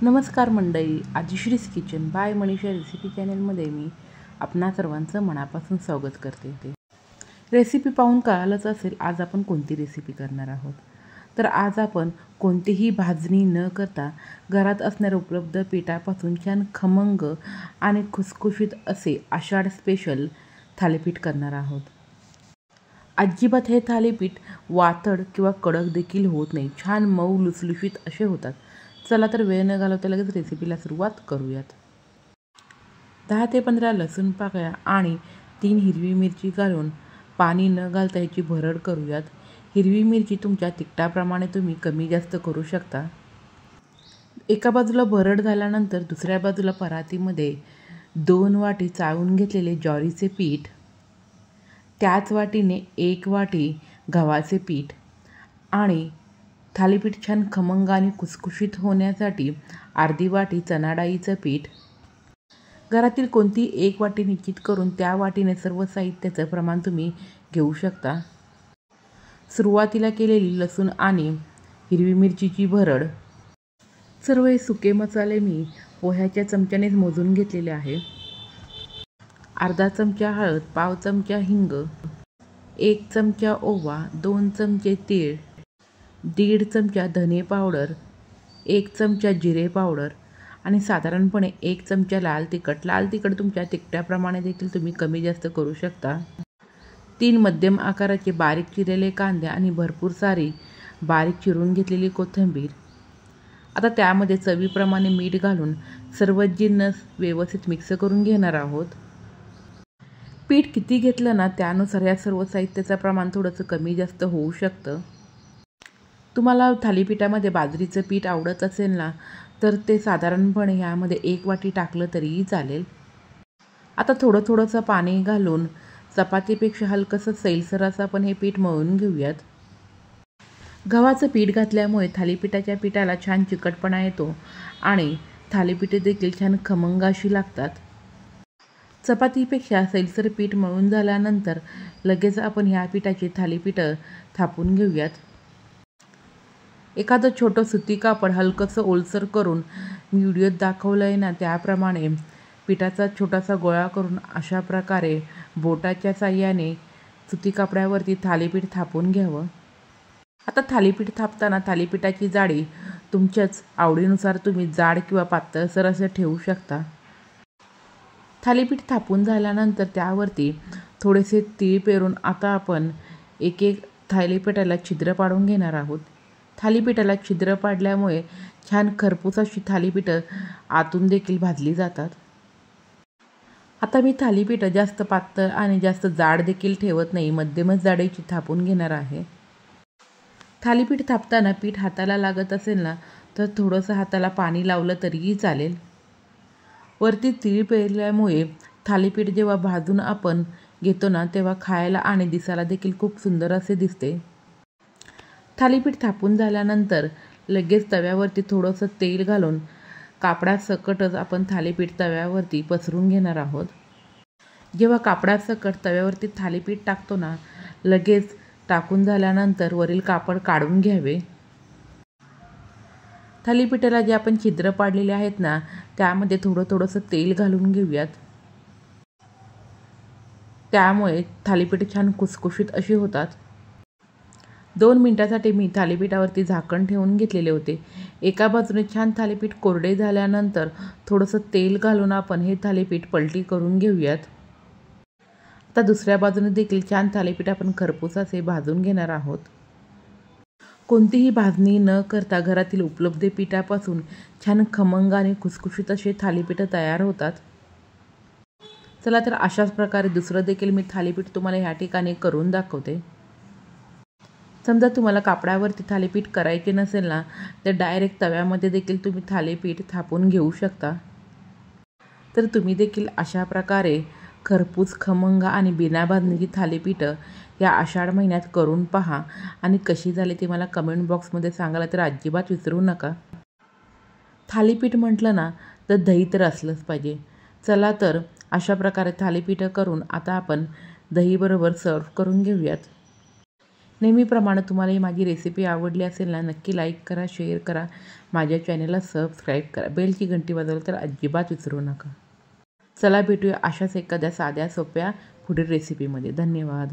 नमस्कार मंडळी, आदिश्रीज kitchen bye Manisha recipe चॅनलमध्ये मी आपणा सर्वांचं मनापासून स्वागत करते। रेसिपी पाहून कळालंच असेल आज आपण कोणती रेसिपी करणार आहोत। तर आज आपण कोणतीही भाजणी न करता घरात असणाऱ्या उपलब्ध पिठापासून छान खमंग आणि खुसखुशीत असे आषाढ स्पेशल थालीपीठ करणार आहोत। अजिबात हे थालीपीठ वातड किंवा कडक देखील होत नाही, छान मऊ लुसलुशीत असे होतात। चला तर वेळ न घालवता लगेच रेसिपीला सुरुवात करूयात। 10 ते 15 लसूण पाकळ्या आणि 3 हिरवी मिरची घालून पाणी न घालता याची भरड करूयात। हिरवी मिरची तुमच्या तिखटाप्रमाणे तुम्ही कमी जास्त करू शकता। एका बाजूला भरड झाल्यानंतर दुसऱ्या बाजूला परातीमध्ये 2 वाटी चाळून घेतलेले ज्वारीचे पीठ, त्याच वाटीने 1 वाटी गव्हाचे पीठ आणि थालीपीठ छान खमंग आणि खुसखुशीत होण्यासाठी अर्धी वाटी चणा डाळीचं पीठ, घरातील कोणती 1 वाटी निश्चित करून त्या वाटीने सर्व साहित्याचं प्रमाण तुम्ही घेऊ शकता। सुरुवातीला केलेली लसूण आणि हिरवी मिरचीची भरड, सर्व हे सुके मसाले मी पोह्याच्या चमच्यानेच मोजून घेतलेले आहे। अर्धा चमचा हळद, पाव चमचा हिंग, 1 चमचा ओवा, 2 चमचे तीळ, 1.5 चमचा धने पावडर, 1 चमचा जिरे पावडर आणि साधारणपणे 1 चमचा लाल तिखट। लाल तिखट तुमच्या तिखटाप्रमाणे देखील तुम्ही कमी जास्त करू शकता। 3 मध्यम आकाराचे बारीक चिरलेले कांदे आणि भरपूर सारी बारीक चिरून घेतलेली कोथिंबीर। आता त्यामध्ये चवीप्रमाणे मीठ घालून सर्व जिन्नस व्यवस्थित मिक्स करून घेणार आहोत। पीठ किती घेतलं ना त्यानुसार या सर्व साहित्याचं प्रमाण थोडंसं कमी जास्त होऊ शकतं। तुम्हाला थालीपीठामध्ये बाजरीचं पीठ आवडत असेल ना तर ते साधारणपणे ह्यामध्ये 1 वाटी टाकलं तरीही चालेल। आता थोडंसं पाणी घालून चपातीपेक्षा हलकंसं सैलसर असं आपण हे पीठ मळून घेऊयात। गव्हाचं पीठ घातल्यामुळे थालीपीठाच्या पिठाला छान चिकटपणा येतो आणि थालीपीठे देखील छान खमंग अशी लागतात। चपातीपेक्षा सैलसर पीठ मळून झाल्यानंतर लगेच आपण ह्या पिठाची थालीपीठं थापून घेऊयात। एखादं छोटं सुती कापड हलकंसं ओलसर करून मी व्हिडिओत दाखवलं आहे ना त्याप्रमाणे पिठाचा छोटासा गोळा करून अशा प्रकारे बोटाच्या साहाय्याने सुती कापडावरती थालीपीठ थापून घ्यावं। आता थालीपीठ थापताना थालीपीठाची जाडी तुमच्याच आवडीनुसार तुम्ही जाड किंवा पातळसर असं ठेवू शकता। थालीपीठ थापून झाल्यानंतर त्यावरती थोडेसे तीळ पेरून आता आपण एक थालीपीठाला छिद्र पाडून घेणार आहोत। थालीपीठाला छिद्र पाडल्यामुळे छान खरपूस अशी थालीपीठं आतून देखील भाजली जातात। आता मी थालीपीठं जास्त पातळ आणि जास्त जाड देखील ठेवत नाही, मध्यमच जाडीची थापून घेणार आहे। थालीपीठ थापताना पीठ हाताला लागत असेल ना तर थोडंसं हाताला पाणी लावलं तरीही चालेल। वरती तीळ पेरल्यामुळे थालीपीठ जेव्हा भाजून आपण घेतो ना तेव्हा खायला आणि दिसायला देखील खूप सुंदर असे दिसते। थालीपीठ थापून झाल्यानंतर लगेच तव्यावरती थोडंसं तेल घालून कापडासकटच आपण थालीपीठ तव्यावरती पसरून घेणार आहोत। जेव्हा कापडासकट तव्यावरती थालीपीठ टाकतो ना लगेच टाकून झाल्यानंतर वरील कापड काढून घ्यावे। थालीपीठाला जे आपण छिद्र पाडलेले आहेत ना त्यामध्ये थोडंसं तेल घालून घेऊयात, त्यामुळे थालीपीठ छान खुसखुशीत अशी होतात। 2 मिनिटांसाठी मी थालीपीठावरती झाकण ठेवून घेतलेले होते। एका बाजूने छान थालीपीठ कोरडे झाल्यानंतर थोडंसं तेल घालून आपण हे थालीपीठ पलटी करून घेऊयात। आता दुसऱ्या बाजूने देखील छान थालीपीठ आपण खरपूस असे भाजून घेणार आहोत। कोणतीही भाजणी न करता घरातील उपलब्ध पिठापासून छान खमंग आणि खुसखुशीत असे थालीपीठ तयार होतात। चला तर अशाच प्रकारे दुसरं देखील मी थालीपीठ तुम्हाला ह्या ठिकाणी करून दाखवते। समजा तुम्हाला कापडावरती थालीपीठ करायचे नसेल ना तर डायरेक्ट तव्यामध्ये देखील तुम्ही थालीपीठ थापून घेऊ शकता। तर तुम्ही देखील अशा प्रकारे खरपूस खमंग आणि बिना भाजणीची थालीपीठं या आषाढ महिन्यात करून पहा आणि कशी झाली ते मला कमेंट बॉक्समध्ये सांगायला तर अजिबात विसरू नका। थालीपीठ म्हटलं ना तर दही तर असलंच पाहिजे। चला तर अशा प्रकारे थालीपीठं करून आता आपण दहीबरोबर सर्व करून घेऊयात। नेहमीप्रमाणे तुम्हाला ही माझी रेसिपी आवडली असेल ना, नक्की लाईक करा, शेअर करा, माझ्या चॅनलला सबस्क्राईब करा, बेलची घंटी वाजवली तर अजिबात विसरू नका. चला भेटूया अशाच एखाद्या साध्या सोप्या पुढील रेसिपीमध्ये. धन्यवाद.